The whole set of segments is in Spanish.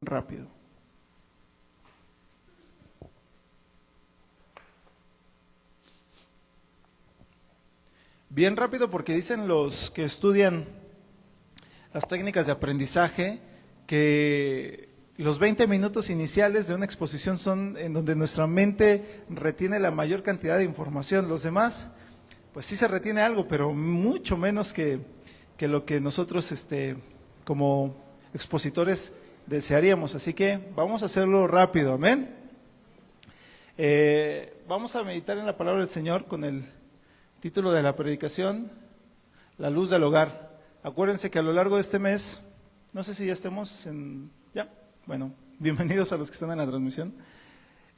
rápido. Bien rápido porque dicen los que estudian las técnicas de aprendizaje que los 20 minutos iniciales de una exposición son en donde nuestra mente retiene la mayor cantidad de información. Los demás, pues sí se retiene algo, pero mucho menos que lo que nosotros como expositores desearíamos. Así que vamos a hacerlo rápido, amén. Vamos a meditar en la palabra del Señor con el título de la predicación, La luz del hogar. Acuérdense que a lo largo de este mes, no sé si ya estemos en... ¿Ya? Bueno, bienvenidos a los que están en la transmisión.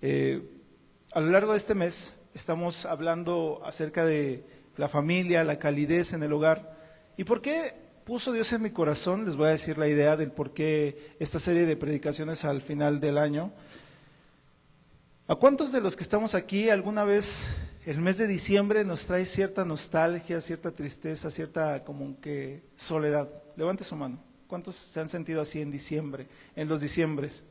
A lo largo de este mes estamos hablando acerca de la familia, la calidez en el hogar. ¿Y por qué puso Dios en mi corazón? Les voy a decir la idea del por qué esta serie de predicaciones al final del año. ¿A cuántos de los que estamos aquí alguna vez el mes de diciembre nos trae cierta nostalgia, cierta tristeza, cierta como que soledad? Levante su mano. ¿Cuántos se han sentido así en diciembre, en los diciembres?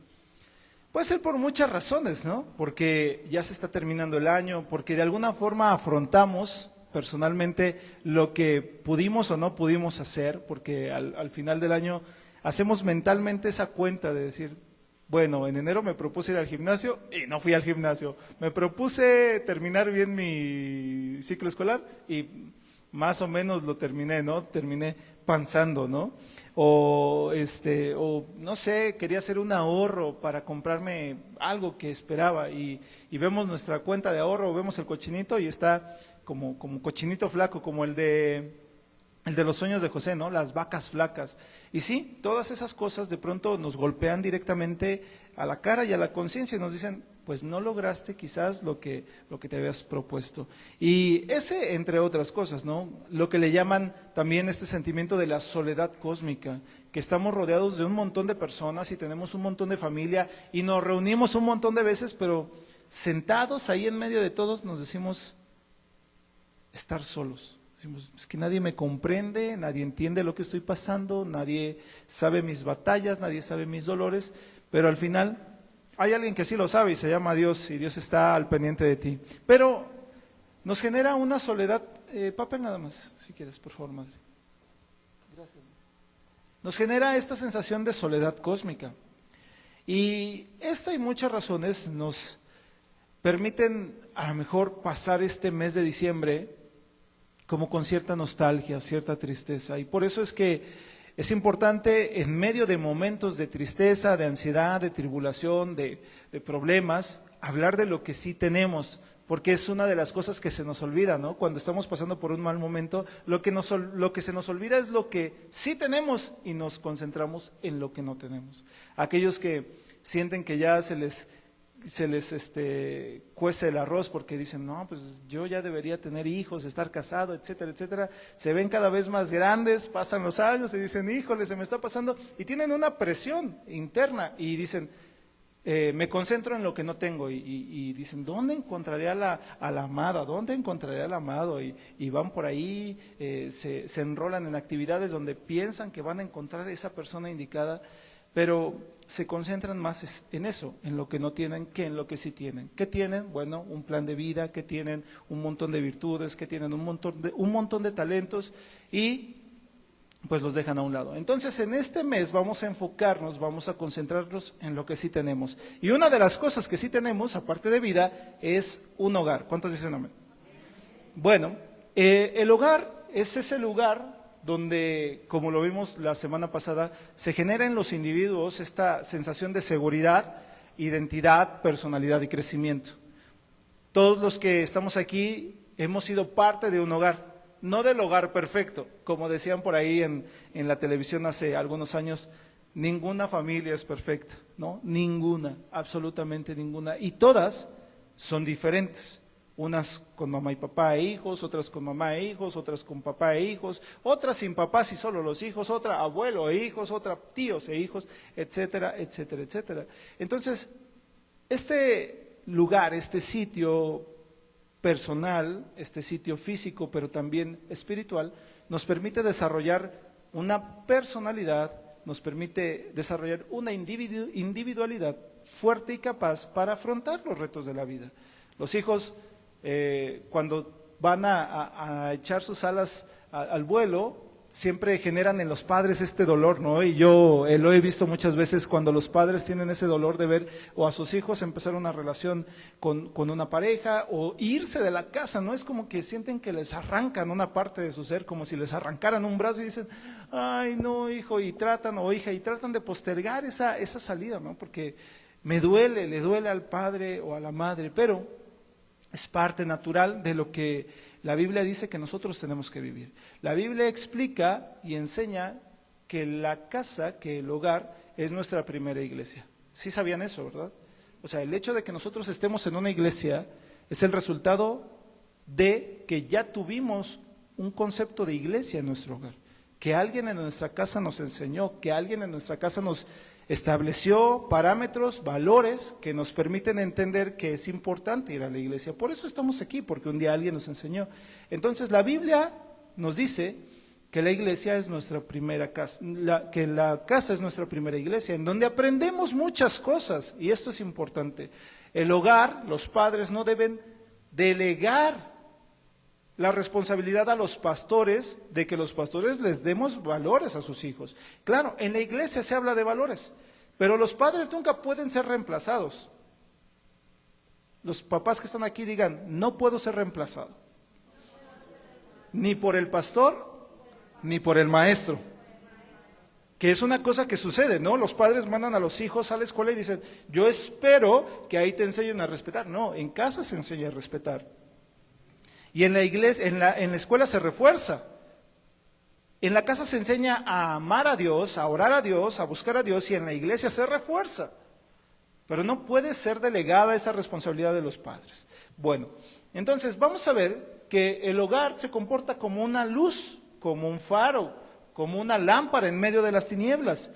Puede ser por muchas razones, ¿no? Porque ya se está terminando el año, porque de alguna forma afrontamos personalmente lo que pudimos o no pudimos hacer, porque al final del año hacemos mentalmente esa cuenta de decir, bueno, en enero me propuse ir al gimnasio y no fui al gimnasio. Me propuse terminar bien mi ciclo escolar y más o menos lo terminé, ¿no? Terminé panzando, ¿no? O no sé, quería hacer un ahorro para comprarme algo que esperaba y vemos nuestra cuenta de ahorro, vemos el cochinito y está como cochinito flaco, como el de los sueños de José, ¿no? Las vacas flacas. Y sí, todas esas cosas de pronto nos golpean directamente a la cara y a la conciencia y nos dicen, pues no lograste quizás lo que te habías propuesto. Y ese, entre otras cosas, ¿no? Lo que le llaman también este sentimiento de la soledad cósmica, que estamos rodeados de un montón de personas y tenemos un montón de familia y nos reunimos un montón de veces, pero sentados ahí en medio de todos nos decimos estar solos. Decimos, es que nadie me comprende, nadie entiende lo que estoy pasando, nadie sabe mis batallas, nadie sabe mis dolores, pero al final hay alguien que sí lo sabe y se llama Dios y Dios está al pendiente de ti. Pero nos genera una soledad, papel nada más, si quieres, por favor, madre. Gracias. Nos genera esta sensación de soledad cósmica. Y esta y muchas razones nos permiten a lo mejor pasar este mes de diciembre como con cierta nostalgia, cierta tristeza. Y por eso es que es importante en medio de momentos de tristeza, de ansiedad, de tribulación, de problemas, hablar de lo que sí tenemos, porque es una de las cosas que se nos olvida, ¿no? Cuando estamos pasando por un mal momento, lo que se nos olvida es lo que sí tenemos y nos concentramos en lo que no tenemos. Aquellos que sienten que ya se les cuece el arroz porque dicen, no, pues yo ya debería tener hijos, estar casado, etcétera, etcétera, se ven cada vez más grandes, pasan los años y dicen, híjole, se me está pasando, y tienen una presión interna y dicen, me concentro en lo que no tengo y dicen, ¿dónde encontraré a la amada? ¿Dónde encontraré al amado? Y van por ahí, se enrolan en actividades donde piensan que van a encontrar esa persona indicada, pero se concentran más en eso, en lo que no tienen, que en lo que sí tienen. ¿Qué tienen? Bueno, un plan de vida, que tienen un montón de virtudes, que tienen un montón de talentos y pues los dejan a un lado. Entonces en este mes vamos a enfocarnos, vamos a concentrarnos en lo que sí tenemos. Y una de las cosas que sí tenemos, aparte de vida, es un hogar. ¿Cuántos dicen amén? Bueno, el hogar es ese lugar donde, como lo vimos la semana pasada, se genera en los individuos esta sensación de seguridad, identidad, personalidad y crecimiento. Todos los que estamos aquí hemos sido parte de un hogar, no del hogar perfecto, como decían por ahí en la televisión hace algunos años, ninguna familia es perfecta, ¿no? Ninguna, absolutamente ninguna, y todas son diferentes. Unas con mamá y papá e hijos, otras con mamá e hijos, otras con papá e hijos, otras sin papás y solo los hijos, otra abuelo e hijos, otra tíos e hijos, etcétera, etcétera, etcétera. Entonces, este lugar, este sitio personal, este sitio físico, pero también espiritual, nos permite desarrollar una personalidad, nos permite desarrollar una individualidad fuerte y capaz para afrontar los retos de la vida. Los hijos, cuando van a echar sus alas al vuelo, siempre generan en los padres este dolor, ¿no? Y yo lo he visto muchas veces cuando los padres tienen ese dolor de ver o a sus hijos empezar una relación con una pareja o irse de la casa, ¿no? Es como que sienten que les arrancan una parte de su ser, como si les arrancaran un brazo y dicen, ay, no, hijo, y tratan, o hija, y tratan de postergar esa salida, ¿no? Porque me duele, le duele al padre o a la madre, pero es parte natural de lo que la Biblia dice que nosotros tenemos que vivir. La Biblia explica y enseña que la casa, que el hogar, es nuestra primera iglesia. Sí sabían eso, ¿verdad? O sea, el hecho de que nosotros estemos en una iglesia es el resultado de que ya tuvimos un concepto de iglesia en nuestro hogar, que alguien en nuestra casa nos enseñó, que alguien en nuestra casa nos estableció parámetros, valores que nos permiten entender que es importante ir a la iglesia. Por eso estamos aquí, porque un día alguien nos enseñó. Entonces la Biblia nos dice que la iglesia es nuestra primera casa, que la casa es nuestra primera iglesia, en donde aprendemos muchas cosas, y esto es importante. El hogar, los padres no deben delegar la responsabilidad a los pastores de que los pastores les demos valores a sus hijos. Claro, en la iglesia se habla de valores, pero los padres nunca pueden ser reemplazados. Los papás que están aquí digan, no puedo ser reemplazado, ni por el pastor, ni por el maestro. Que es una cosa que sucede, ¿no? Los padres mandan a los hijos a la escuela y dicen, yo espero que ahí te enseñen a respetar. No, en casa se enseña a respetar. Y en la iglesia, en la escuela se refuerza. En la casa se enseña a amar a Dios, a orar a Dios, a buscar a Dios, y en la iglesia se refuerza. Pero no puede ser delegada esa responsabilidad de los padres. Bueno, entonces vamos a ver que el hogar se comporta como una luz, como un faro, como una lámpara en medio de las tinieblas.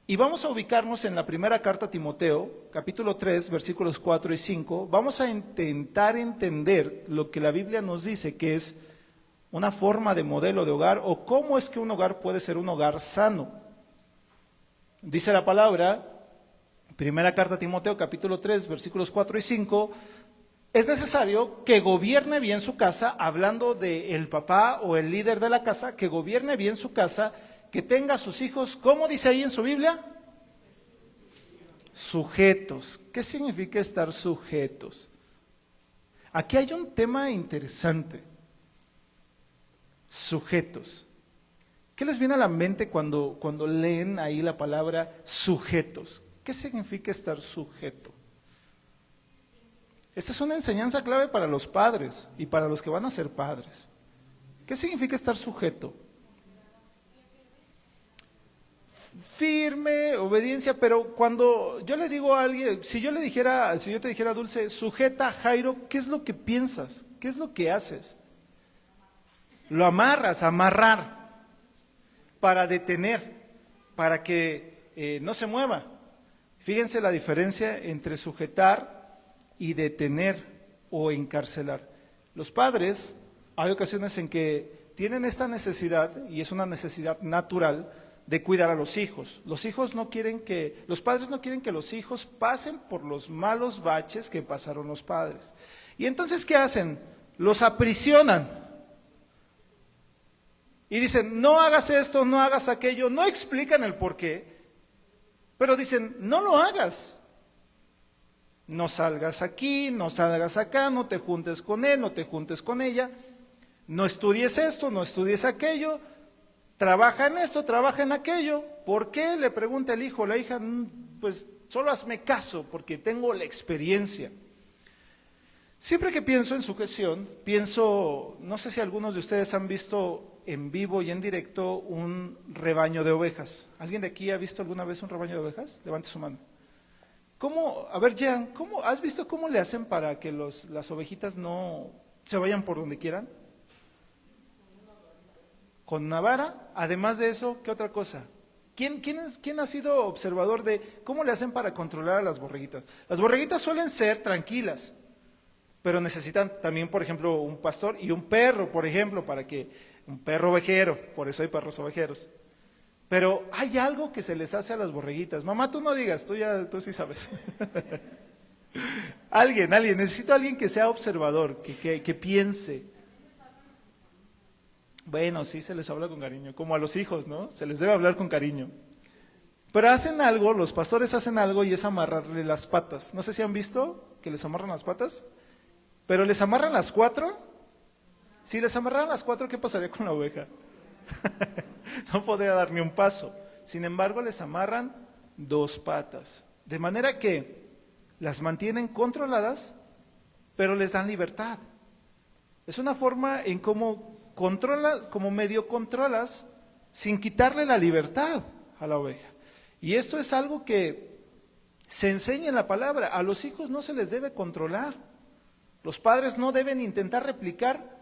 Y vamos a ubicarnos en la primera carta a Timoteo, capítulo 3, versículos 4 y 5. Vamos a intentar entender lo que la Biblia nos dice que es una forma de modelo de hogar, o cómo es que un hogar puede ser un hogar sano. Dice la palabra, primera carta a Timoteo, capítulo 3, versículos 4 y 5, es necesario que gobierne bien su casa, hablando del papá o el líder de la casa, que gobierne bien su casa, que tenga a sus hijos, ¿cómo dice ahí en su Biblia? Sujetos. ¿Qué significa estar sujetos? Aquí hay un tema interesante. Sujetos. ¿Qué les viene a la mente cuando leen ahí la palabra sujetos? ¿Qué significa estar sujeto? Esta es una enseñanza clave para los padres y para los que van a ser padres. ¿Qué significa estar sujeto? Firme, obediencia, pero cuando yo le digo a alguien, si yo te dijera, Dulce, sujeta a Jairo, ¿qué es lo que piensas? ¿Qué es lo que haces? Lo amarras, amarrar, para detener, para que no se mueva. Fíjense la diferencia entre sujetar y detener o encarcelar. Los padres, hay ocasiones en que tienen esta necesidad, y es una necesidad natural, de cuidar a los hijos. Los padres no quieren que los hijos pasen por los malos baches que pasaron los padres. Y entonces, ¿qué hacen? Los aprisionan. Y dicen, no hagas esto, no hagas aquello, no explican el por qué, pero dicen, no lo hagas. No salgas aquí, no salgas acá, no te juntes con él, no te juntes con ella, no estudies esto, no estudies aquello, trabaja en esto, trabaja en aquello. ¿Por qué? Le pregunta el hijo o la hija, pues solo hazme caso porque tengo la experiencia. Siempre que pienso en sujeción, no sé si algunos de ustedes han visto en vivo y en directo un rebaño de ovejas. ¿Alguien de aquí ha visto alguna vez un rebaño de ovejas? Levante su mano. A ver, Jean, ¿has visto cómo le hacen para que las ovejitas no se vayan por donde quieran? Con una vara. Además de eso, ¿qué otra cosa? ¿Quién ha sido observador de cómo le hacen para controlar a las borreguitas? Las borreguitas suelen ser tranquilas, pero necesitan también, por ejemplo, un pastor y un perro, por ejemplo, un perro ovejero, por eso hay perros ovejeros. Pero hay algo que se les hace a las borreguitas. Mamá, tú no digas, tú sí sabes. Alguien, necesito a alguien que sea observador, que piense. Bueno, sí se les habla con cariño, como a los hijos, ¿no? Se les debe hablar con cariño. Pero hacen algo, los pastores hacen algo y es amarrarle las patas. No sé si han visto que les amarran las patas, pero les amarran las 4. Si les amarraran las 4, ¿qué pasaría con la oveja? No podría dar ni un paso. Sin embargo, les amarran 2 patas, de manera que las mantienen controladas, pero les dan libertad. Es una forma en cómo controlas, como medio controlas, sin quitarle la libertad a la oveja. Y esto es algo que se enseña en la palabra. A los hijos no se les debe controlar. Los padres no deben intentar replicar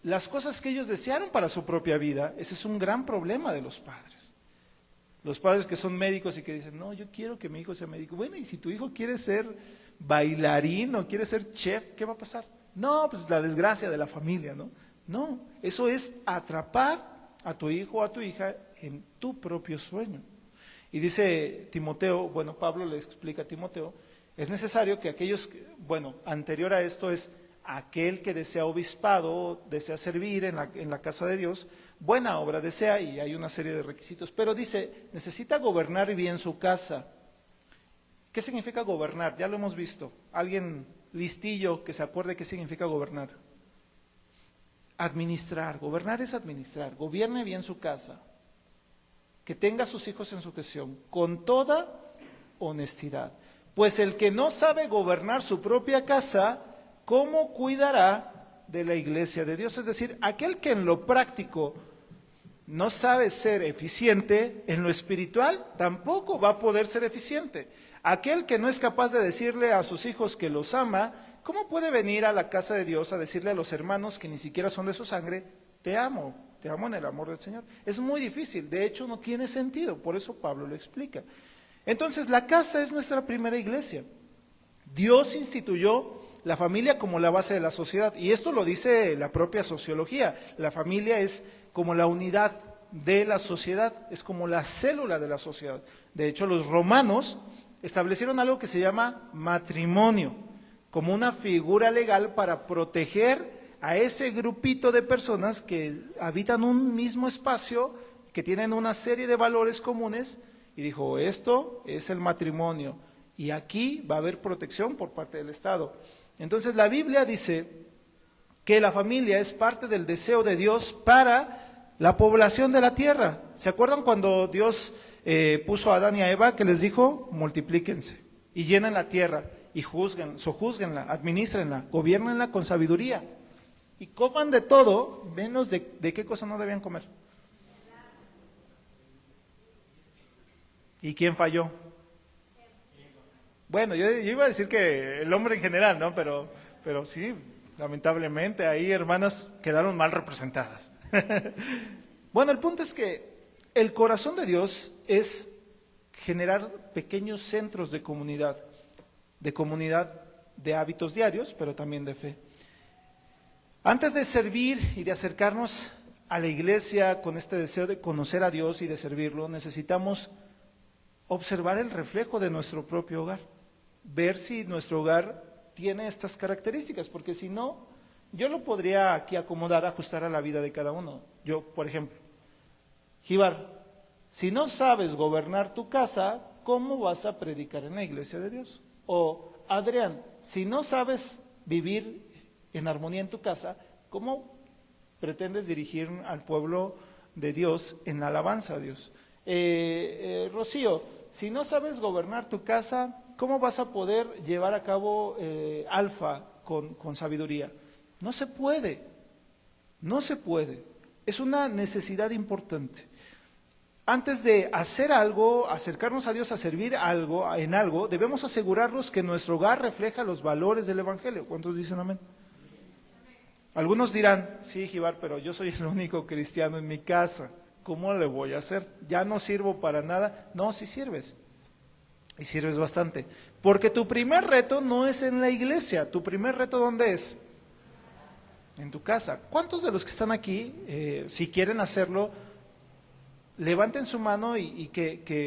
las cosas que ellos desearon para su propia vida. Ese es un gran problema de los padres. Los padres que son médicos y que dicen, no, yo quiero que mi hijo sea médico. Bueno, y si tu hijo quiere ser bailarín o quiere ser chef, ¿qué va a pasar? No, pues la desgracia de la familia, ¿no? No, eso es atrapar a tu hijo o a tu hija en tu propio sueño. Y dice Timoteo, bueno, Pablo le explica a Timoteo, es necesario que aquellos, anterior a esto es aquel que desea obispado, desea servir en la casa de Dios, buena obra desea, y hay una serie de requisitos, pero dice, necesita gobernar bien su casa. ¿Qué significa gobernar? Ya lo hemos visto. Alguien listillo que se acuerde qué significa gobernar. Administrar, gobernar es administrar, gobierne bien su casa, que tenga a sus hijos en sujeción, con toda honestidad. Pues el que no sabe gobernar su propia casa, ¿cómo cuidará de la iglesia de Dios? Es decir, aquel que en lo práctico no sabe ser eficiente, en lo espiritual tampoco va a poder ser eficiente. Aquel que no es capaz de decirle a sus hijos que los ama, ¿cómo puede venir a la casa de Dios a decirle a los hermanos que ni siquiera son de su sangre, te amo en el amor del Señor? Es muy difícil, de hecho no tiene sentido, por eso Pablo lo explica. Entonces la casa es nuestra primera iglesia. Dios instituyó la familia como la base de la sociedad, y esto lo dice la propia sociología. La familia es como la unidad de la sociedad, es como la célula de la sociedad. De hecho, los romanos establecieron algo que se llama matrimonio, como una figura legal para proteger a ese grupito de personas que habitan un mismo espacio, que tienen una serie de valores comunes, y dijo, esto es el matrimonio, y aquí va a haber protección por parte del Estado. Entonces la Biblia dice que la familia es parte del deseo de Dios para la población de la tierra. ¿Se acuerdan cuando Dios puso a Adán y a Eva que les dijo, multiplíquense y llenen la tierra y sojúzguenla, administrenla, gobiernenla con sabiduría y coman de todo, menos de qué cosa no debían comer? ¿Y quién falló? Bueno, yo iba a decir que el hombre en general, ¿no? Pero sí, lamentablemente ahí hermanas quedaron mal representadas. Bueno, el punto es que el corazón de Dios es generar pequeños centros de comunidad de hábitos diarios, pero también de fe. Antes de servir y de acercarnos a la iglesia con este deseo de conocer a Dios y de servirlo, necesitamos observar el reflejo de nuestro propio hogar, ver si nuestro hogar tiene estas características, porque si no, yo lo podría aquí acomodar, ajustar a la vida de cada uno. Yo, por ejemplo, Gibar, si no sabes gobernar tu casa, ¿cómo vas a predicar en la iglesia de Dios? O Adrián, si no sabes vivir en armonía en tu casa, ¿cómo pretendes dirigir al pueblo de Dios en alabanza a Dios? Rocío, si no sabes gobernar tu casa, ¿cómo vas a poder llevar a cabo alfa con sabiduría? No se puede, no se puede. Es una necesidad importante. Antes de hacer algo, acercarnos a Dios a servir en algo, debemos asegurarnos que nuestro hogar refleja los valores del Evangelio. ¿Cuántos dicen amén? Algunos dirán, sí, Gibar, pero yo soy el único cristiano en mi casa. ¿Cómo le voy a hacer? ¿Ya no sirvo para nada? No, sí sirves. Y sirves bastante. Porque tu primer reto no es en la iglesia. ¿Tu primer reto dónde es? En tu casa. ¿Cuántos de los que están aquí, si quieren hacerlo, levanten su mano y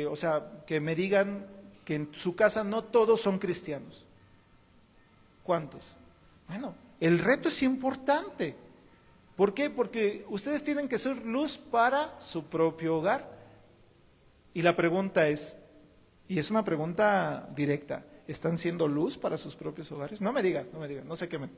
o sea, que me digan que en su casa no todos son cristianos. ¿Cuántos? Bueno, el reto es importante. ¿Por qué? Porque ustedes tienen que ser luz para su propio hogar. Y la pregunta es, y es una pregunta directa, ¿están siendo luz para sus propios hogares? No me digan, no se quemen.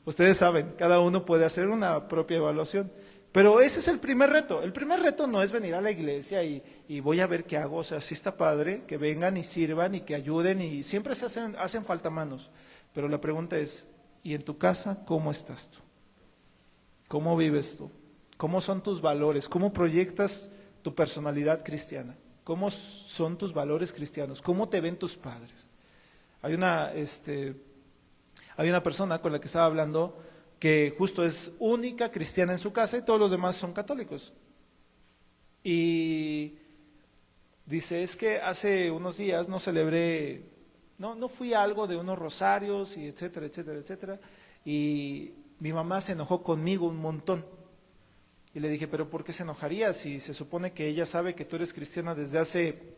Ustedes saben, cada uno puede hacer una propia evaluación. Pero ese es el primer reto. El primer reto no es venir a la iglesia y voy a ver qué hago. O sea, sí está padre que vengan y sirvan y que ayuden y siempre hacen falta manos. Pero la pregunta es, ¿y en tu casa cómo estás tú? ¿Cómo vives tú? ¿Cómo son tus valores? ¿Cómo proyectas tu personalidad cristiana? ¿Cómo son tus valores cristianos? ¿Cómo te ven tus padres? Hay una persona con la que estaba hablando que justo es única cristiana en su casa y todos los demás son católicos. Y dice, es que hace unos días no fui a algo de unos rosarios y etcétera, etcétera, etcétera, y mi mamá se enojó conmigo un montón. Y le dije, pero ¿por qué se enojaría si se supone que ella sabe que tú eres cristiana desde hace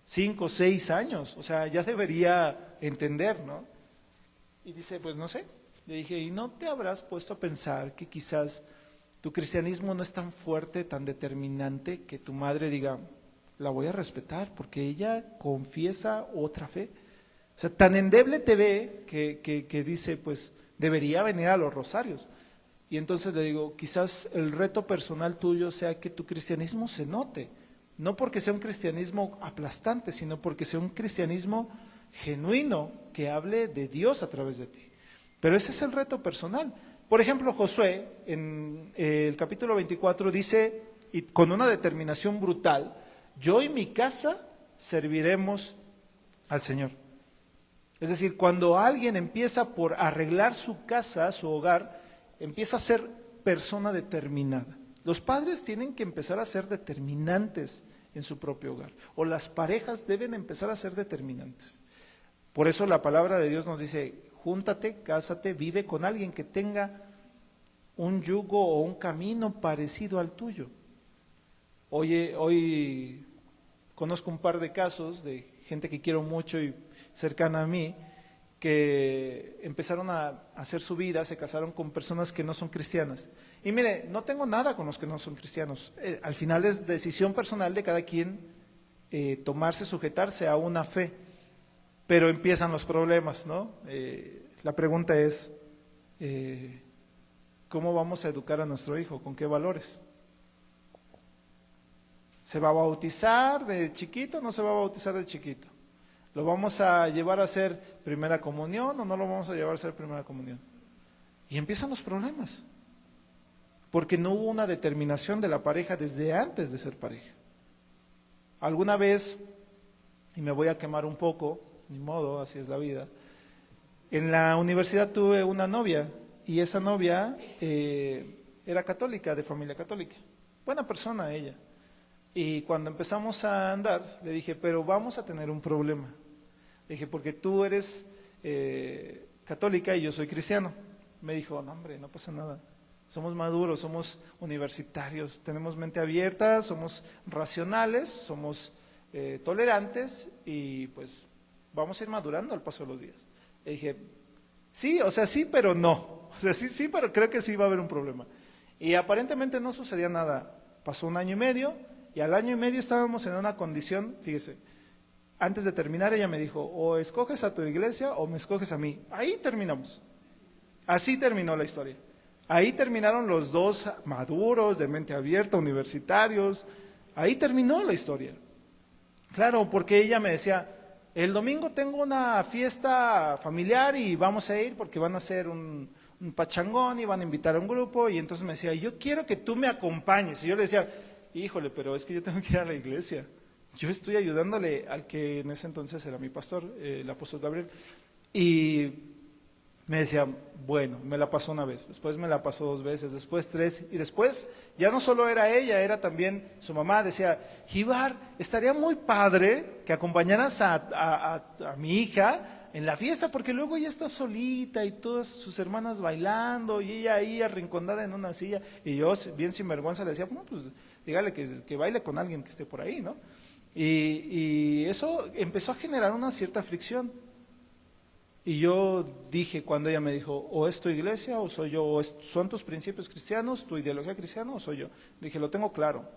5 o 6 años? O sea, ya debería entender, ¿no? Y dice, pues no sé. Le dije, ¿y no te habrás puesto a pensar que quizás tu cristianismo no es tan fuerte, tan determinante, que tu madre diga, la voy a respetar porque ella confiesa otra fe? O sea, tan endeble te ve que dice, pues debería venir a los rosarios. Y entonces le digo, quizás el reto personal tuyo sea que tu cristianismo se note, no porque sea un cristianismo aplastante, sino porque sea un cristianismo genuino que hable de Dios a través de ti. Pero ese es el reto personal. Por ejemplo, Josué en el capítulo 24 dice, y con una determinación brutal, yo y mi casa serviremos al Señor. Es decir, cuando alguien empieza por arreglar su casa, su hogar, empieza a ser persona determinada. Los padres tienen que empezar a ser determinantes en su propio hogar, o las parejas deben empezar a ser determinantes. Por eso la palabra de Dios nos dice, júntate, cásate, vive con alguien que tenga un yugo o un camino parecido al tuyo. Hoy conozco un par de casos de gente que quiero mucho y cercana a mí, que empezaron a hacer su vida, se casaron con personas que no son cristianas. Y mire, no tengo nada con los que no son cristianos. Al final es decisión personal de cada quien sujetarse a una fe. Pero empiezan los problemas, ¿no? La pregunta es, ¿cómo vamos a educar a nuestro hijo? ¿Con qué valores? ¿Se va a bautizar de chiquito o no se va a bautizar de chiquito? ¿Lo vamos a llevar a hacer primera comunión o no lo vamos a llevar a hacer primera comunión? Y empiezan los problemas, porque no hubo una determinación de la pareja desde antes de ser pareja. Alguna vez, y me voy a quemar un poco, ni modo, así es la vida, en la universidad tuve una novia, y esa novia era católica, de familia católica, buena persona ella. Y cuando empezamos a andar, le dije, pero vamos a tener un problema. Le dije, porque tú eres católica y yo soy cristiano. Me dijo, no hombre, no pasa nada. Somos maduros, somos universitarios, tenemos mente abierta, somos racionales, somos tolerantes y pues vamos a ir madurando al paso de los días. Le dije, sí, o sea, sí, pero no. O sea, sí, pero creo que sí va a haber un problema. Y aparentemente no sucedía nada. Pasó 1 año y medio. Y al 1 año y medio estábamos en una condición, fíjese, antes de terminar ella me dijo, o escoges a tu iglesia o me escoges a mí. Ahí terminamos. Así terminó la historia. Ahí terminaron los dos maduros, de mente abierta, universitarios. Ahí terminó la historia. Claro, porque ella me decía, el domingo tengo una fiesta familiar y vamos a ir porque van a hacer un pachangón y van a invitar a un grupo. Y entonces me decía, yo quiero que tú me acompañes. Y yo le decía, híjole, pero es que yo tengo que ir a la iglesia. Yo estoy ayudándole al que en ese entonces era mi pastor, el apóstol Gabriel. Y me decía, bueno, me la pasó 1 vez, después me la pasó 2 veces, después 3, y después ya no solo era ella, era también su mamá. Decía, Gibar, estaría muy padre que acompañaras a mi hija en la fiesta, porque luego ella está solita y todas sus hermanas bailando y ella ahí arrinconada en una silla. Y yo, bien sinvergüenza, le decía, bueno, pues dígale que baile con alguien que esté por ahí, ¿no? Y eso empezó a generar una cierta fricción. Y yo dije, cuando ella me dijo, o es tu iglesia o soy yo, o son tus principios cristianos, tu ideología cristiana o soy yo. Dije, lo tengo claro.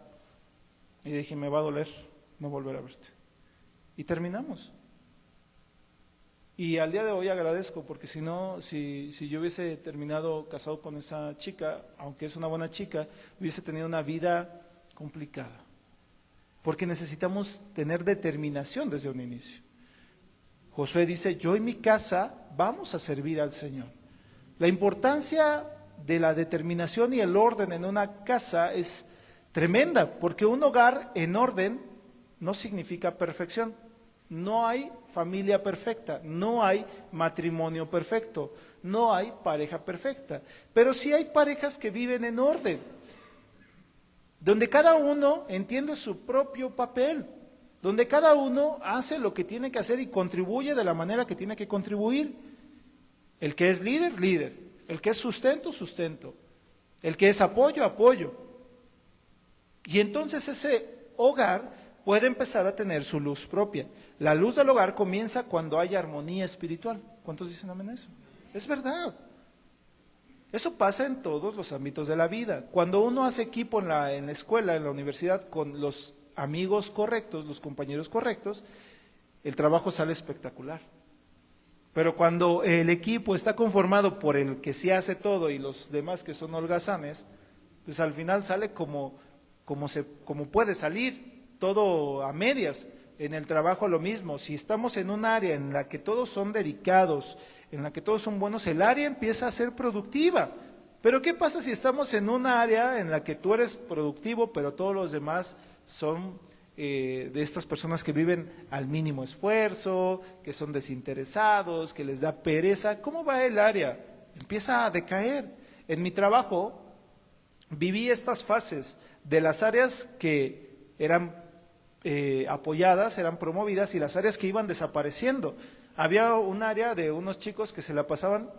Y dije, me va a doler no volver a verte. Y terminamos. Y al día de hoy agradezco, porque si no, si yo hubiese terminado casado con esa chica, aunque es una buena chica, hubiese tenido una vida complicada. Porque necesitamos tener determinación desde un inicio. Josué dice, yo y mi casa vamos a servir al Señor. La importancia de la determinación y el orden en una casa es tremenda, porque un hogar en orden no significa perfección. No hay familia perfecta, no hay matrimonio perfecto, no hay pareja perfecta, pero sí hay parejas que viven en orden, donde cada uno entiende su propio papel, donde cada uno hace lo que tiene que hacer y contribuye de la manera que tiene que contribuir. El que es líder, líder, el que es sustento, sustento, el que es apoyo, apoyo. Y entonces ese hogar puede empezar a tener su luz propia. La luz del hogar comienza cuando hay armonía espiritual. ¿Cuántos dicen amén a eso? Es verdad. Eso pasa en todos los ámbitos de la vida. Cuando uno hace equipo en la escuela, en la universidad, con los amigos correctos, los compañeros correctos, el trabajo sale espectacular. Pero cuando el equipo está conformado por el que sí hace todo y los demás que son holgazanes, pues al final sale como puede salir, todo a medias. En el trabajo lo mismo, si estamos en un área en la que todos son dedicados, en la que todos son buenos, el área empieza a ser productiva. Pero ¿qué pasa si estamos en un área en la que tú eres productivo, pero todos los demás son de estas personas que viven al mínimo esfuerzo, que son desinteresados, que les da pereza? ¿Cómo va el área? Empieza a decaer. En mi trabajo viví estas fases de las áreas que eran apoyadas, eran promovidas, y las áreas que iban desapareciendo. Había un área de unos chicos que se la pasaban,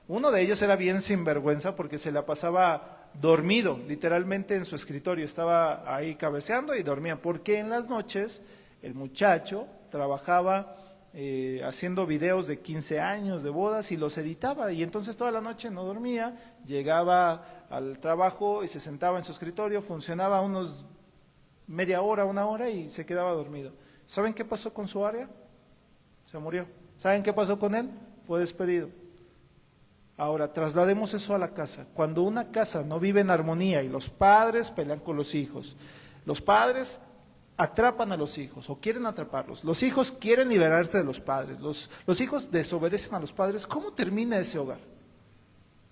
uno de ellos era bien sinvergüenza porque se la pasaba dormido, literalmente en su escritorio, estaba ahí cabeceando y dormía, porque en las noches el muchacho trabajaba haciendo videos de 15 años, de bodas, y los editaba, y entonces toda la noche no dormía, llegaba al trabajo y se sentaba en su escritorio, funcionaba unos media hora, una hora y se quedaba dormido. ¿Saben qué pasó con su área? Se murió. ¿Saben qué pasó con él? Fue despedido. Ahora, traslademos eso a la casa. Cuando una casa no vive en armonía y los padres pelean con los hijos, los padres atrapan a los hijos o quieren atraparlos, los hijos quieren liberarse de los padres, los hijos desobedecen a los padres, ¿cómo termina ese hogar?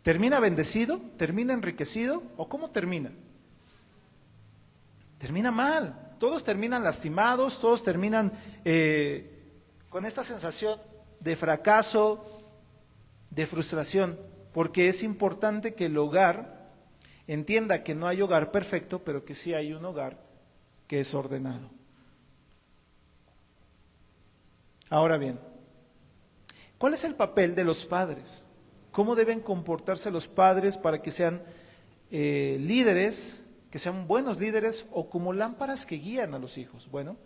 ¿Termina bendecido? ¿Termina enriquecido? ¿O cómo termina? Termina mal, todos terminan lastimados, todos terminan con esta sensación de fracaso, de frustración, porque es importante que el hogar entienda que no hay hogar perfecto, pero que sí hay un hogar que es ordenado. Ahora bien, ¿cuál es el papel de los padres? ¿Cómo deben comportarse los padres para que sean líderes, que sean buenos líderes o como lámparas que guían a los hijos? Bueno,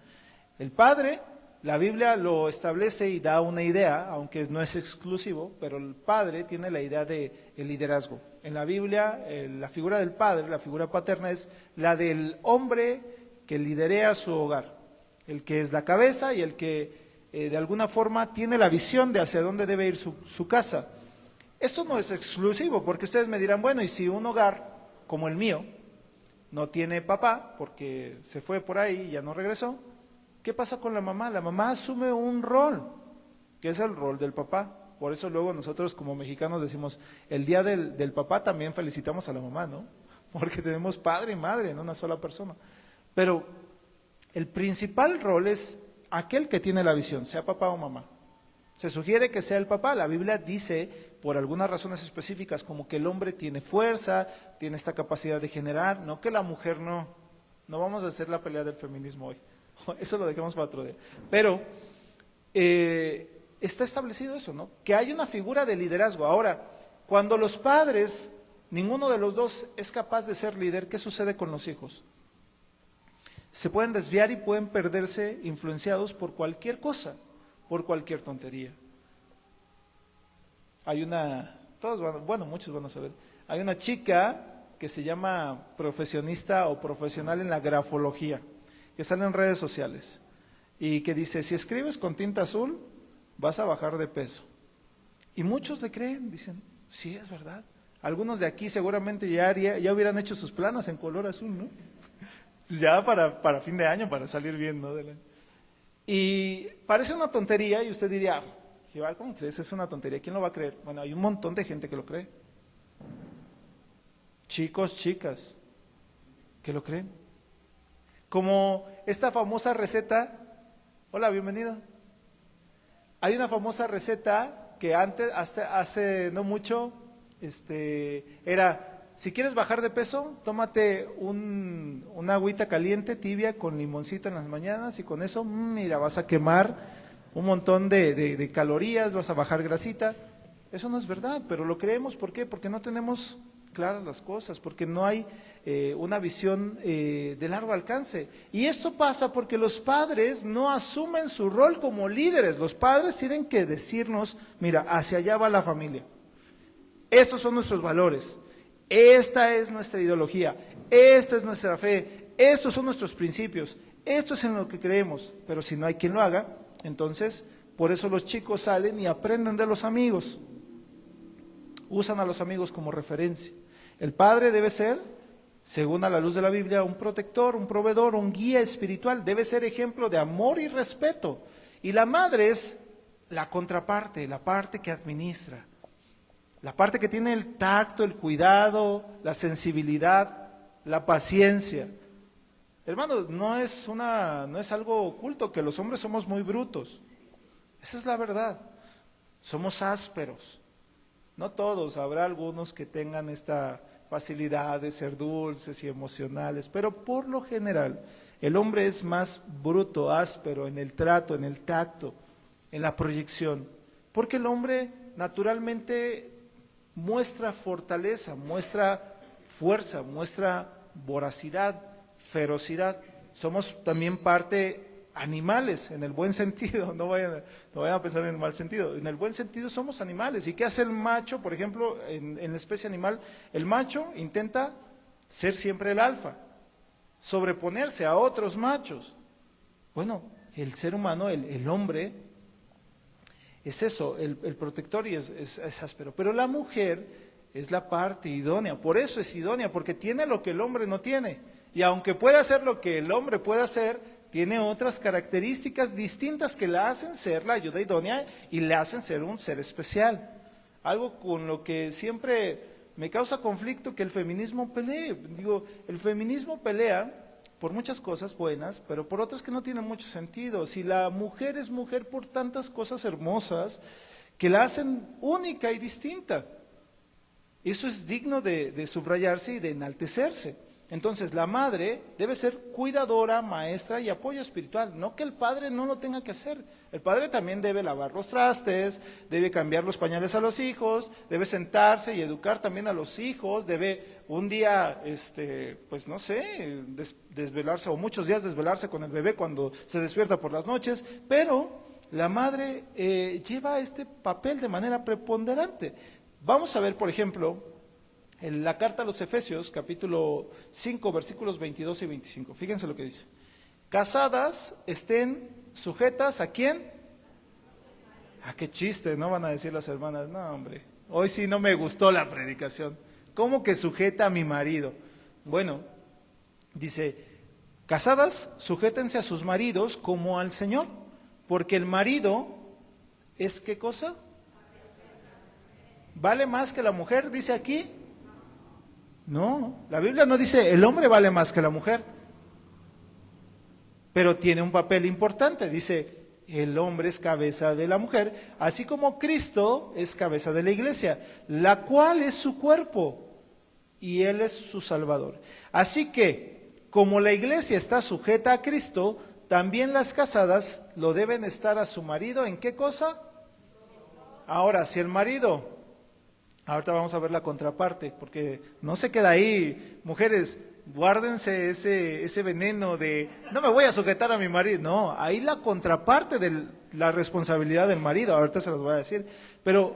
el padre, la Biblia lo establece y da una idea, aunque no es exclusivo, pero el padre tiene la idea de el liderazgo. En la Biblia, la figura del padre, la figura paterna, es la del hombre que liderea su hogar, el que es la cabeza y el que de alguna forma tiene la visión de hacia dónde debe ir su casa. Esto no es exclusivo, porque ustedes me dirán, bueno, y si un hogar como el mío no tiene papá, porque se fue por ahí y ya no regresó, ¿qué pasa con la mamá? La mamá asume un rol, que es el rol del papá. Por eso luego nosotros como mexicanos decimos, el día del papá también felicitamos a la mamá, ¿no? Porque tenemos padre y madre en una sola persona. Pero el principal rol es aquel que tiene la visión, sea papá o mamá. Se sugiere que sea el papá. La Biblia dice, por algunas razones específicas, como que el hombre tiene fuerza, tiene esta capacidad de generar, no que la mujer no. No vamos a hacer la pelea del feminismo hoy. Eso lo dejamos para otro día. Pero está establecido eso, ¿no? Que hay una figura de liderazgo. Ahora, cuando los padres, ninguno de los dos es capaz de ser líder, ¿qué sucede con los hijos? Se pueden desviar y pueden perderse influenciados por cualquier cosa, por cualquier tontería. Hay muchos van a saber, hay una chica que se llama profesionista o profesional en la grafología, que sale en redes sociales y que dice, si escribes con tinta azul, vas a bajar de peso. Y muchos le creen, dicen, sí, es verdad. Algunos de aquí seguramente ya hubieran hecho sus planas en color azul, ¿no? Pues ya para fin de año, para salir bien, ¿no? Y parece una tontería y usted diría, Jehová, ¿cómo crees? Es una tontería, ¿quién lo va a creer? Bueno, hay un montón de gente que lo cree. Chicos, chicas, que lo creen. Como esta famosa receta, hola, bienvenido. Hay una famosa receta que antes, hace no mucho, era, si quieres bajar de peso, tómate una agüita caliente, tibia, con limoncito en las mañanas y con eso, mira, vas a quemar un montón de calorías, vas a bajar grasita. Eso no es verdad, pero lo creemos, ¿por qué? Porque no tenemos claras las cosas, porque no hay una visión de largo alcance. Y esto pasa porque los padres no asumen su rol como líderes. Los padres tienen que decirnos, mira, hacia allá va la familia. Estos son nuestros valores, esta es nuestra ideología, esta es nuestra fe, estos son nuestros principios, esto es en lo que creemos. Pero si no hay quien lo haga, entonces por eso los chicos salen y aprenden de los amigos. Usan a los amigos como referencia. El padre debe ser, según a la luz de la Biblia, un protector, un proveedor, un guía espiritual. Debe ser ejemplo de amor y respeto. Y la madre es la contraparte, la parte que administra, la parte que tiene el tacto, el cuidado, la sensibilidad, la paciencia. Hermano, no es algo oculto que los hombres somos muy brutos. Esa es la verdad. Somos ásperos. No todos, habrá algunos que tengan esta facilidad de ser dulces y emocionales, pero por lo general el hombre es más bruto, áspero en el trato, en el tacto, en la proyección, porque el hombre naturalmente muestra fortaleza, muestra fuerza, muestra voracidad, ferocidad. Somos también parte animales, en el buen sentido, no vayan a pensar en el mal sentido. En el buen sentido somos animales. ¿Y qué hace el macho? Por ejemplo, en la especie animal, el macho intenta ser siempre el alfa, sobreponerse a otros machos. Bueno, el ser humano, el hombre, es eso, el protector y es áspero. Pero la mujer es la parte idónea, por eso es idónea, porque tiene lo que el hombre no tiene. Y aunque pueda hacer lo que el hombre puede hacer, tiene otras características distintas que la hacen ser la ayuda idónea y le hacen ser un ser especial. Algo con lo que siempre me causa conflicto que el feminismo pelee. Digo, el feminismo pelea por muchas cosas buenas, pero por otras que no tienen mucho sentido. Si la mujer es mujer por tantas cosas hermosas que la hacen única y distinta, eso es digno de subrayarse y de enaltecerse. Entonces la madre debe ser cuidadora, maestra y apoyo espiritual, no que el padre no lo tenga que hacer. El padre también debe lavar los trastes, debe cambiar los pañales a los hijos, debe sentarse y educar también a los hijos, debe un día, pues no sé, desvelarse o muchos días desvelarse con el bebé cuando se despierta por las noches, pero la madre lleva este papel de manera preponderante. Vamos a ver, por ejemplo, en la carta a los Efesios, capítulo 5, versículos 22 y 25. Fíjense lo que dice. Casadas estén sujetas, ¿a quién? Ah, qué chiste, ¿no? Van a decir las hermanas. No, hombre, hoy sí no me gustó la predicación. ¿Cómo que sujeta a mi marido? Bueno, dice, casadas, sujétense a sus maridos como al Señor, porque el marido es, ¿qué cosa? ¿Vale más que la mujer? Dice aquí. No, la Biblia no dice el hombre vale más que la mujer, pero tiene un papel importante. Dice, el hombre es cabeza de la mujer, así como Cristo es cabeza de la iglesia, la cual es su cuerpo y Él es su Salvador. Así que, como la iglesia está sujeta a Cristo, también las casadas lo deben estar a su marido. ¿En qué cosa? Ahora, si el marido, ahorita vamos a ver la contraparte, porque no se queda ahí, mujeres, guárdense ese veneno de, no me voy a sujetar a mi marido, no, ahí la contraparte de la responsabilidad del marido, ahorita se los voy a decir, pero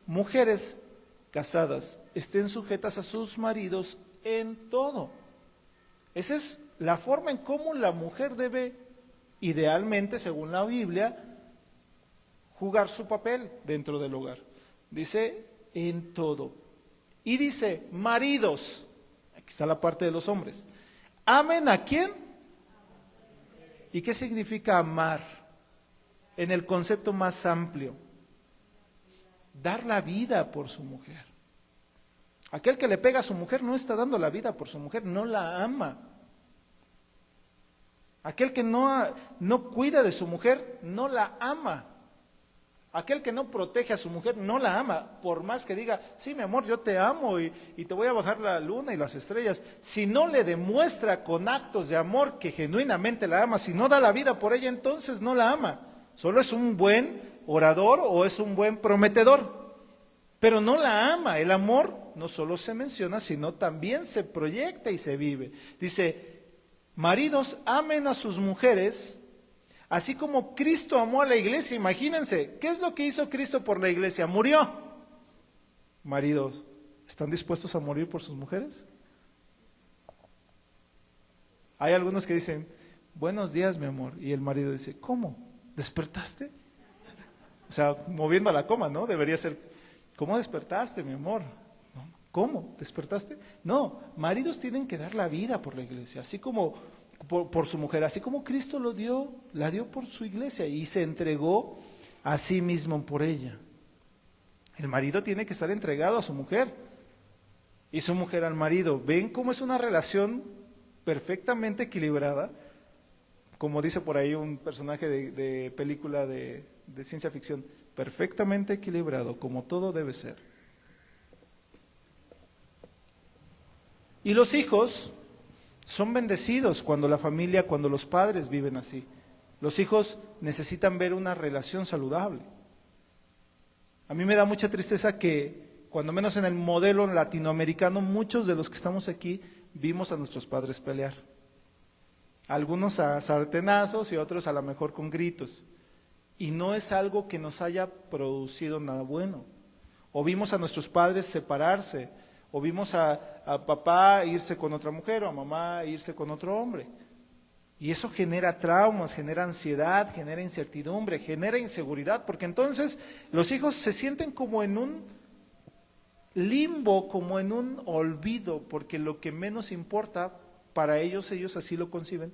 mujeres casadas, estén sujetas a sus maridos en todo. Esa es la forma en cómo la mujer debe, idealmente, según la Biblia, jugar su papel dentro del hogar. Dice, en todo. Y dice, maridos, aquí está la parte de los hombres, ¿amen a quién? ¿Y qué significa amar? En el concepto más amplio, dar la vida por su mujer. Aquel que le pega a su mujer no está dando la vida por su mujer, no la ama. Aquel que no cuida de su mujer, no la ama. Aquel que no protege a su mujer, no la ama. Por más que diga, sí, mi amor, yo te amo y te voy a bajar la luna y las estrellas. Si no le demuestra con actos de amor que genuinamente la ama, si no da la vida por ella, entonces no la ama. Solo es un buen orador o es un buen prometedor. Pero no la ama. El amor no solo se menciona, sino también se proyecta y se vive. Dice, maridos, amen a sus mujeres, así como Cristo amó a la iglesia. Imagínense, ¿qué es lo que hizo Cristo por la iglesia? Murió. Maridos, ¿están dispuestos a morir por sus mujeres? Hay algunos que dicen, buenos días, mi amor. Y el marido dice, ¿cómo? ¿Despertaste? O sea, moviendo a la coma, ¿no? Debería ser, ¿cómo despertaste, mi amor? ¿Cómo? ¿Despertaste? No, maridos tienen que dar la vida por la iglesia, así como por su mujer, así como Cristo la dio por su iglesia y se entregó a sí mismo por ella. El marido tiene que estar entregado a su mujer y su mujer al marido. ¿Ven cómo es una relación perfectamente equilibrada? Como dice por ahí un personaje de película de ciencia ficción, perfectamente equilibrado, como todo debe ser. Y los hijos son bendecidos cuando la familia, cuando los padres viven así. Los hijos necesitan ver una relación saludable. A mí me da mucha tristeza que, cuando menos en el modelo latinoamericano, muchos de los que estamos aquí vimos a nuestros padres pelear. Algunos a sartenazos y otros a lo mejor con gritos. Y no es algo que nos haya producido nada bueno. O vimos a nuestros padres separarse, o vimos a papá irse con otra mujer o a mamá irse con otro hombre. Y eso genera traumas, genera ansiedad, genera incertidumbre, genera inseguridad, porque entonces los hijos se sienten como en un limbo, como en un olvido, porque lo que menos importa para ellos así lo conciben,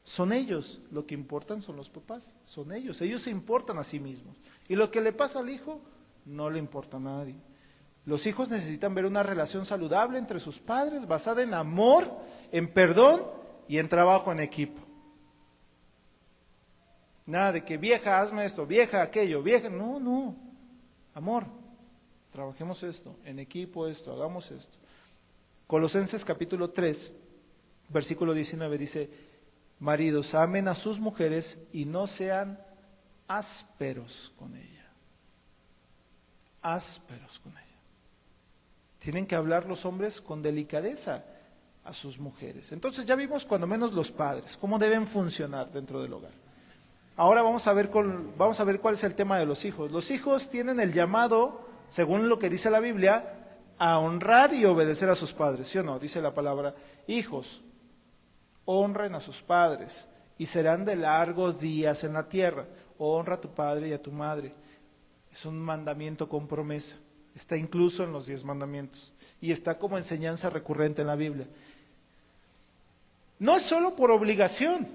son ellos. Lo que importan son los papás, son ellos se importan a sí mismos. Y lo que le pasa al hijo no le importa a nadie. Los hijos necesitan ver una relación saludable entre sus padres, basada en amor, en perdón y en trabajo en equipo. Nada de que vieja, hazme esto, vieja, aquello, vieja. No. Amor, trabajemos esto, en equipo esto, hagamos esto. Colosenses capítulo 3, versículo 19 dice, maridos, amen a sus mujeres y no sean ásperos con ella. Ásperos con ella. Tienen que hablar los hombres con delicadeza a sus mujeres. Entonces ya vimos cuando menos los padres, cómo deben funcionar dentro del hogar. Ahora vamos a ver cuál es el tema de los hijos. Los hijos tienen el llamado, según lo que dice la Biblia, a honrar y obedecer a sus padres, ¿sí o no? Dice la palabra, hijos, honren a sus padres y serán de largos días en la tierra. Honra a tu padre y a tu madre. Es un mandamiento con promesa. Está incluso en los 10 mandamientos y está como enseñanza recurrente en la Biblia. No es solo por obligación,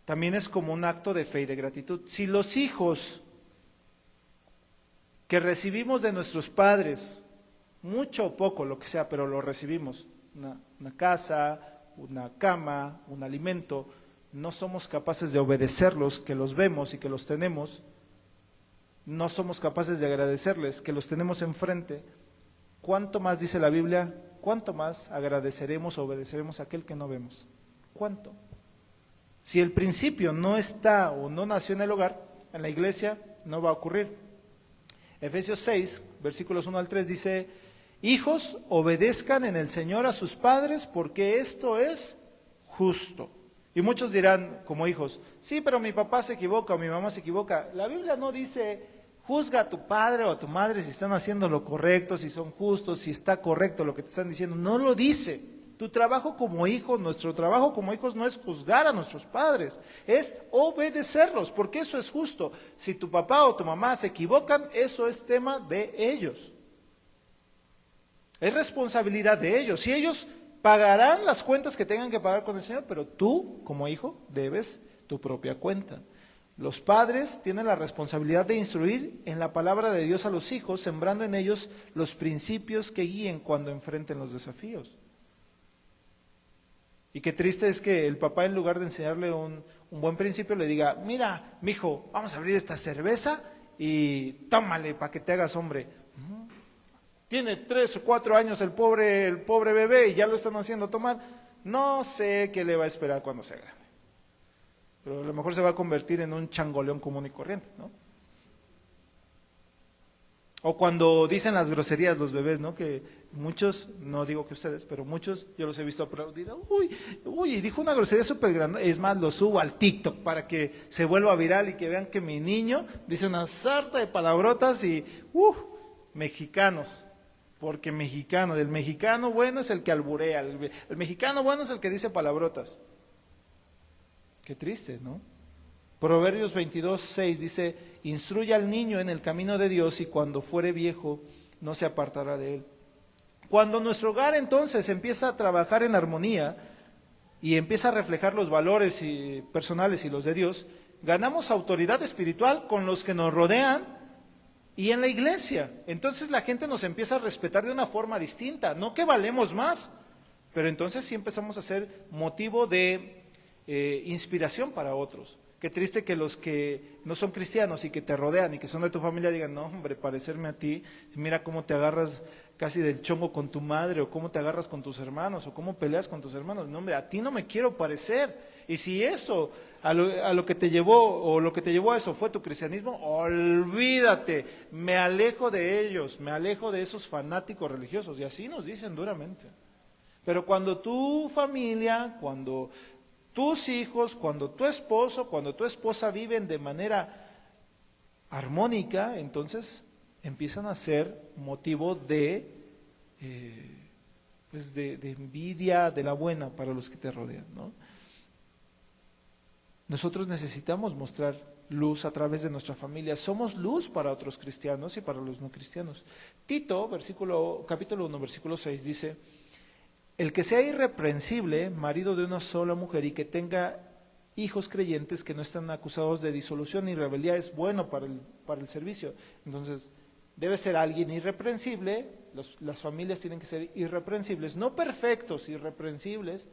también es como un acto de fe y de gratitud. Si los hijos que recibimos de nuestros padres, mucho o poco, lo que sea, pero lo recibimos, una casa, una cama, un alimento, no somos capaces de obedecerlos, que los vemos y que los tenemos, no somos capaces de agradecerles, que los tenemos enfrente, ¿cuánto más dice la Biblia? ¿Cuánto más agradeceremos o obedeceremos a aquel que no vemos? ¿Cuánto? Si el principio no está o no nació en el hogar, en la iglesia no va a ocurrir. Efesios 6, versículos 1 al 3 dice: hijos, obedezcan en el Señor a sus padres, porque esto es justo. Y muchos dirán como hijos: sí, pero mi papá se equivoca o mi mamá se equivoca. La Biblia no dice: juzga a tu padre o a tu madre si están haciendo lo correcto, si son justos, si está correcto lo que te están diciendo. No lo dice. Tu trabajo como hijo, nuestro trabajo como hijos no es juzgar a nuestros padres, es obedecerlos, porque eso es justo. Si tu papá o tu mamá se equivocan, eso es tema de ellos. Es responsabilidad de ellos. Si ellos pagarán las cuentas que tengan que pagar con el Señor, pero tú, como hijo, debes tu propia cuenta. Los padres tienen la responsabilidad de instruir en la palabra de Dios a los hijos, sembrando en ellos los principios que guíen cuando enfrenten los desafíos. Y qué triste es que el papá, en lugar de enseñarle un buen principio, le diga: mira, mijo, vamos a abrir esta cerveza y tómale para que te hagas hombre. Tiene 3 o 4 años el pobre bebé y ya lo están haciendo tomar. No sé qué le va a esperar cuando sea grande. Pero a lo mejor se va a convertir en un changoleón común y corriente, ¿no? O cuando dicen las groserías los bebés, ¿no? Que muchos, no digo que ustedes, pero muchos yo los he visto aplaudir. Uy, y dijo una grosería súper grande. Es más, lo subo al TikTok para que se vuelva viral y que vean que mi niño dice una sarta de palabrotas y, mexicanos. Porque mexicano, el mexicano bueno es el que alburea, el mexicano bueno es el que dice palabrotas. Qué triste, ¿no? Proverbios 22:6 dice: instruye al niño en el camino de Dios y cuando fuere viejo no se apartará de él. Cuando nuestro hogar entonces empieza a trabajar en armonía y empieza a reflejar los valores personales y los de Dios, ganamos autoridad espiritual con los que nos rodean y en la iglesia. Entonces la gente nos empieza a respetar de una forma distinta, no que valemos más, pero entonces sí empezamos a ser motivo de inspiración para otros. Qué triste que los que no son cristianos y que te rodean y que son de tu familia digan: no, hombre, parecerme a ti, mira cómo te agarras casi del chongo con tu madre, o cómo te agarras con tus hermanos, o cómo peleas con tus hermanos. No, hombre, a ti no me quiero parecer. Y si eso, a lo que te llevó, o lo que te llevó a eso fue tu cristianismo, olvídate, me alejo de ellos, me alejo de esos fanáticos religiosos. Y así nos dicen duramente. Pero cuando tu familia, cuando tus hijos, cuando tu esposo, cuando tu esposa viven de manera armónica, entonces empiezan a ser motivo de envidia de la buena para los que te rodean, ¿no? Nosotros necesitamos mostrar luz a través de nuestra familia. Somos luz para otros cristianos y para los no cristianos. Tito, capítulo 1, versículo 6 dice: el que sea irreprensible, marido de una sola mujer, y que tenga hijos creyentes que no están acusados de disolución ni rebeldía, es bueno para el servicio. Entonces, debe ser alguien irreprensible. Las familias tienen que ser irreprensibles, no perfectos, irreprensibles,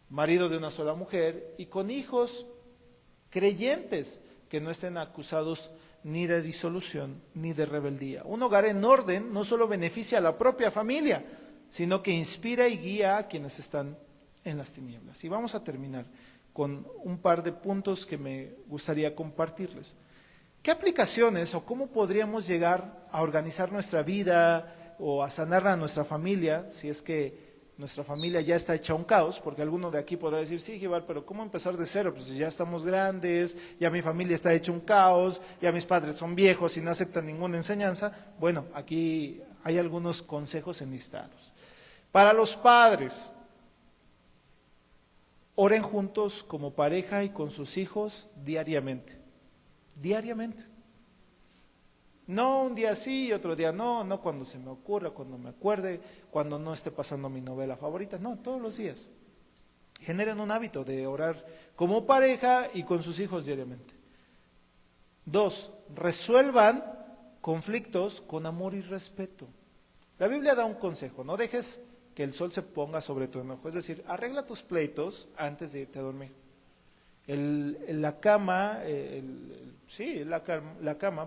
marido de una sola mujer, y con hijos creyentes que no estén acusados ni de disolución ni de rebeldía. Un hogar en orden no solo beneficia a la propia familia, sino que inspira y guía a quienes están en las tinieblas. Y vamos a terminar con un par de puntos que me gustaría compartirles. ¿Qué aplicaciones o cómo podríamos llegar a organizar nuestra vida o a sanar a nuestra familia, si es que nuestra familia ya está hecha un caos? Porque alguno de aquí podrá decir: sí, Gival, pero ¿cómo empezar de cero? Pues ya estamos grandes, ya mi familia está hecha un caos, ya mis padres son viejos y no aceptan ninguna enseñanza. Bueno, aquí hay algunos consejos enlistados. Para los padres, oren juntos como pareja y con sus hijos diariamente. Diariamente. No un día sí y otro día no cuando se me ocurra, cuando me acuerde, cuando no esté pasando mi novela favorita. No, todos los días. Generen un hábito de orar como pareja y con sus hijos diariamente. 2, resuelvan conflictos con amor y respeto. La Biblia da un consejo: no dejes que el sol se ponga sobre tu enojo. Es decir, arregla tus pleitos antes de irte a dormir. La cama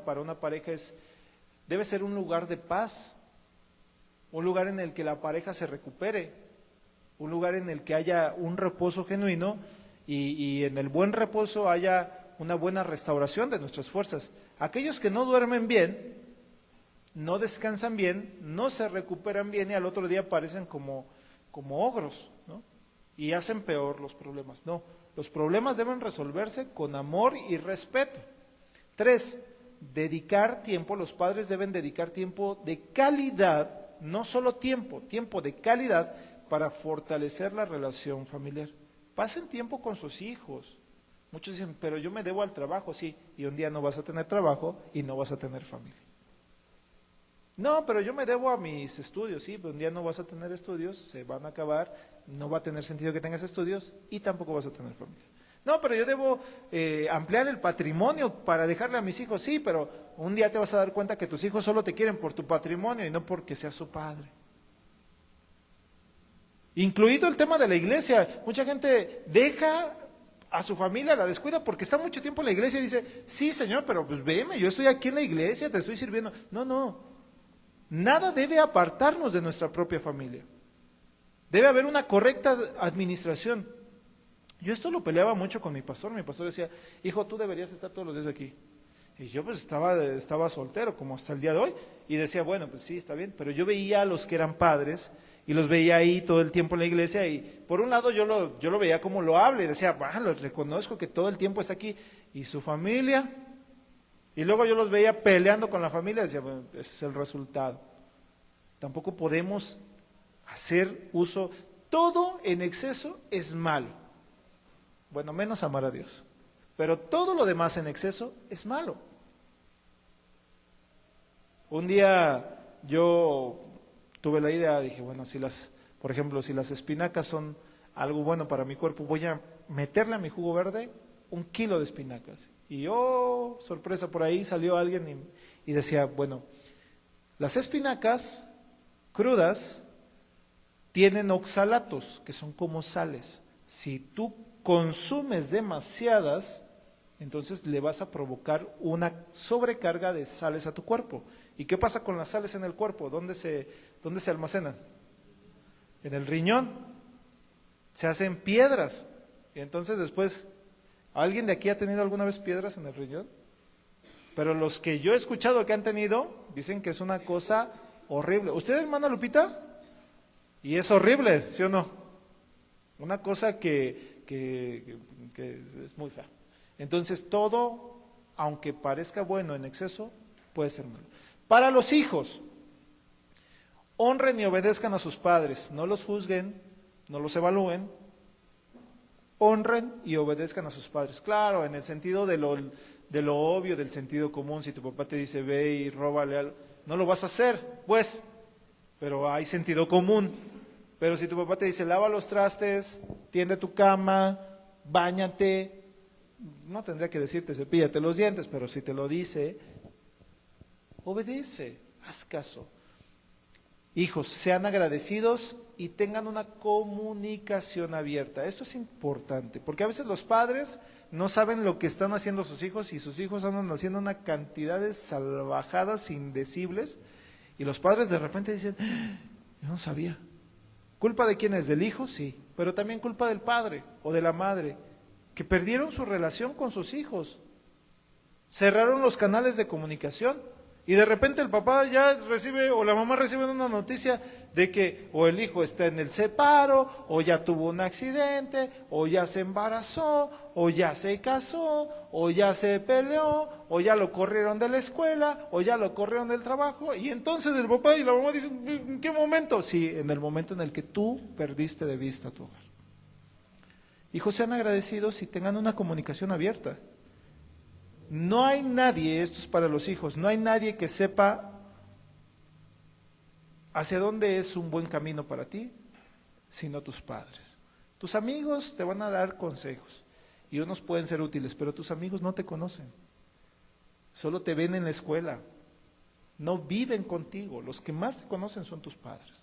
para una pareja debe ser un lugar de paz, un lugar en el que la pareja se recupere, un lugar en el que haya un reposo genuino y en el buen reposo haya una buena restauración de nuestras fuerzas. Aquellos que no duermen bien no descansan bien, no se recuperan bien y al otro día parecen como ogros, ¿no? Y hacen peor los problemas. No, los problemas deben resolverse con amor y respeto. 3, dedicar tiempo, los padres deben dedicar tiempo de calidad, no solo tiempo, tiempo de calidad para fortalecer la relación familiar. Pasen tiempo con sus hijos. Muchos dicen, pero yo me debo al trabajo, sí, y un día no vas a tener trabajo y no vas a tener familia. No, pero yo me debo a mis estudios, sí, pero un día no vas a tener estudios, se van a acabar, no va a tener sentido que tengas estudios y tampoco vas a tener familia. No, pero yo debo ampliar el patrimonio para dejarle a mis hijos, sí, pero un día te vas a dar cuenta que tus hijos solo te quieren por tu patrimonio y no porque seas su padre. Incluido el tema de la iglesia, mucha gente deja a su familia, la descuida porque está mucho tiempo en la iglesia y dice, sí señor, pero pues veme, yo estoy aquí en la iglesia, te estoy sirviendo. No, nada debe apartarnos de nuestra propia familia. Debe haber una correcta administración. Yo esto lo peleaba mucho con mi pastor decía, hijo, tú deberías estar todos los días aquí. Y yo pues estaba soltero como hasta el día de hoy y decía, bueno, pues sí, está bien, pero yo veía a los que eran padres y los veía ahí todo el tiempo en la iglesia y por un lado yo lo veía como loable y decía, lo reconozco que todo el tiempo está aquí y su familia, y luego yo los veía peleando con la familia y decía, bueno, ese es el resultado. Tampoco podemos hacer uso, todo en exceso es malo, bueno, menos amar a Dios, pero todo lo demás en exceso es malo. Un día yo tuve la idea, dije, bueno, por ejemplo, si las espinacas son algo bueno para mi cuerpo, voy a meterle a mi jugo verde 1 kilo de espinacas. Y sorpresa, por ahí salió alguien y decía, bueno, las espinacas crudas tienen oxalatos, que son como sales. Si tú consumes demasiadas, entonces le vas a provocar una sobrecarga de sales a tu cuerpo. ¿Y qué pasa con las sales en el cuerpo? ¿Dónde se almacenan? En el riñón. Se hacen piedras. Y entonces después, ¿alguien de aquí ha tenido alguna vez piedras en el riñón? Pero los que yo he escuchado que han tenido, dicen que es una cosa horrible. ¿Usted, hermana Lupita? Y es horrible, ¿sí o no? Una cosa que es muy fea. Entonces todo, aunque parezca bueno en exceso, puede ser malo. Para los hijos, honren y obedezcan a sus padres, no los juzguen, no los evalúen, honren y obedezcan a sus padres. Claro, en el sentido de lo obvio, del sentido común, si tu papá te dice ve y róbale algo, no lo vas a hacer, pues, pero hay sentido común. Pero si tu papá te dice lava los trastes, tiende tu cama, báñate, no tendría que decirte cepíllate los dientes, pero si te lo dice, obedece, haz caso. Hijos, sean agradecidos y tengan una comunicación abierta. Esto es importante, porque a veces los padres no saben lo que están haciendo sus hijos y sus hijos andan haciendo una cantidad de salvajadas indecibles y los padres de repente dicen, yo no sabía. ¿Culpa de quién es? ¿Del hijo? Sí, pero también culpa del padre o de la madre, que perdieron su relación con sus hijos, cerraron los canales de comunicación y de repente el papá ya recibe o la mamá recibe una noticia de que o el hijo está en el separo, o ya tuvo un accidente, o ya se embarazó, o ya se casó, o ya se peleó, o ya lo corrieron de la escuela, o ya lo corrieron del trabajo, y entonces el papá y la mamá dicen, ¿en qué momento? Sí, en el momento en el que tú perdiste de vista tu hogar. Hijos, sean agradecidos y tengan una comunicación abierta. No hay nadie, esto es para los hijos, no hay nadie que sepa hacia dónde es un buen camino para ti, sino tus padres. Tus amigos te van a dar consejos y unos pueden ser útiles, pero tus amigos no te conocen, solo te ven en la escuela, no viven contigo, los que más te conocen son tus padres.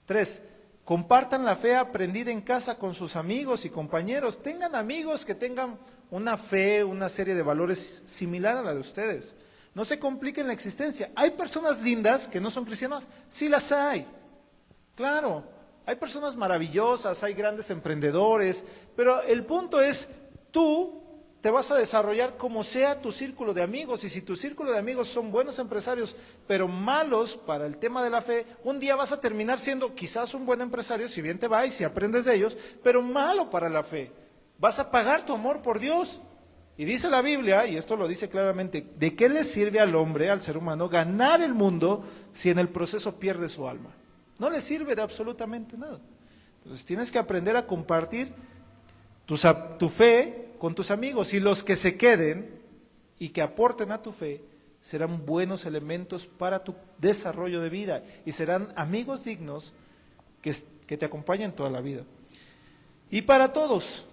3, compartan la fe aprendida en casa con sus amigos y compañeros, tengan amigos que tengan una fe, una serie de valores similar a la de ustedes. No se compliquen la existencia. ¿Hay personas lindas que no son cristianas? Sí las hay. Claro, hay personas maravillosas, hay grandes emprendedores, pero el punto es, tú te vas a desarrollar como sea tu círculo de amigos, y si tu círculo de amigos son buenos empresarios, pero malos para el tema de la fe, un día vas a terminar siendo quizás un buen empresario, si bien te va y si aprendes de ellos, pero malo para la fe. Vas a pagar tu amor por Dios. Y dice la Biblia, y esto lo dice claramente, ¿de qué le sirve al hombre, al ser humano, ganar el mundo si en el proceso pierde su alma? No le sirve de absolutamente nada. Entonces tienes que aprender a compartir tu fe con tus amigos, y los que se queden y que aporten a tu fe serán buenos elementos para tu desarrollo de vida y serán amigos dignos que te acompañen toda la vida. Y para todos,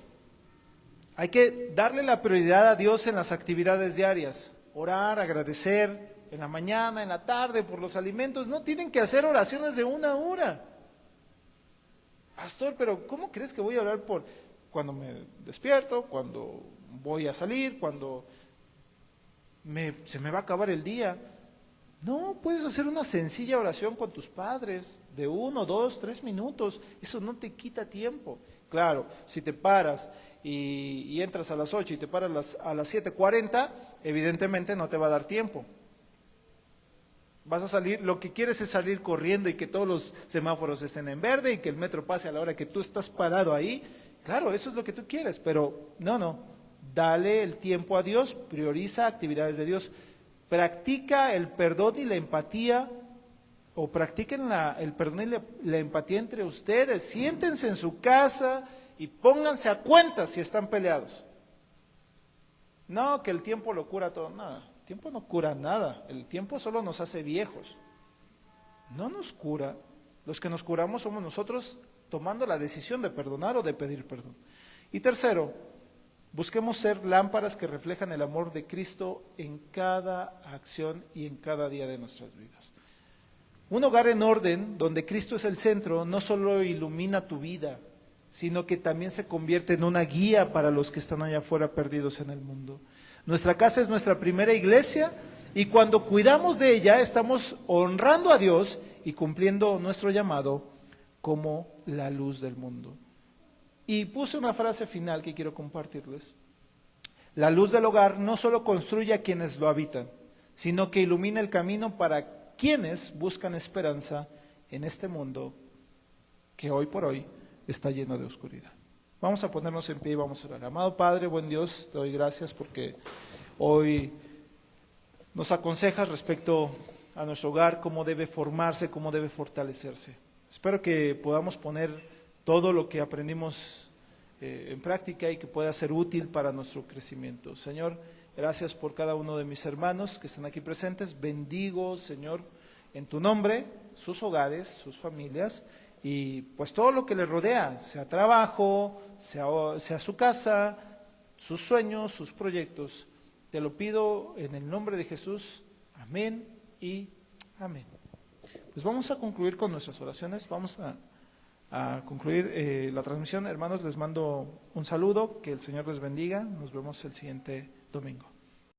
hay que darle la prioridad a Dios en las actividades diarias, orar, agradecer en la mañana, en la tarde por los alimentos. No tienen que hacer oraciones de 1 hora. Pastor, pero ¿cómo crees que voy a orar por cuando me despierto, cuando voy a salir, cuando se me va a acabar el día? No, puedes hacer una sencilla oración con tus padres de 1, 2, 3 minutos. Eso no te quita tiempo. Claro, si te paras y entras a las 8 y te paras a las 7:40, evidentemente no te va a dar tiempo. Vas a salir, lo que quieres es salir corriendo y que todos los semáforos estén en verde y que el metro pase a la hora que tú estás parado ahí. Claro, eso es lo que tú quieres, pero no, dale el tiempo a Dios, prioriza actividades de Dios, practica el perdón y la empatía, o practiquen el perdón y la empatía entre ustedes, siéntense en su casa y pónganse a cuenta si están peleados. No, que el tiempo lo cura todo, nada, el tiempo no cura nada, el tiempo solo nos hace viejos, no nos cura, los que nos curamos somos nosotros tomando la decisión de perdonar o de pedir perdón. Y tercero, busquemos ser lámparas que reflejan el amor de Cristo en cada acción y en cada día de nuestras vidas. Un hogar en orden, donde Cristo es el centro, no solo ilumina tu vida, sino que también se convierte en una guía para los que están allá afuera perdidos en el mundo. Nuestra casa es nuestra primera iglesia, y cuando cuidamos de ella estamos honrando a Dios y cumpliendo nuestro llamado como la luz del mundo. Y puse una frase final que quiero compartirles. La luz del hogar no solo construye a quienes lo habitan, sino que ilumina el camino para quienes buscan esperanza en este mundo que hoy por hoy está lleno de oscuridad. Vamos a ponernos en pie y vamos a orar. Amado Padre, buen Dios, te doy gracias porque hoy nos aconsejas respecto a nuestro hogar, cómo debe formarse, cómo debe fortalecerse. Espero que podamos poner todo lo que aprendimos en práctica y que pueda ser útil para nuestro crecimiento. Señor, gracias por cada uno de mis hermanos que están aquí presentes. Bendigo, Señor, en tu nombre, sus hogares, sus familias y pues todo lo que les rodea, sea trabajo, sea su casa, sus sueños, sus proyectos. Te lo pido en el nombre de Jesús. Amén y amén. Pues vamos a concluir con nuestras oraciones, vamos a concluir la transmisión. Hermanos, les mando un saludo, que el Señor les bendiga, nos vemos el siguiente domingo.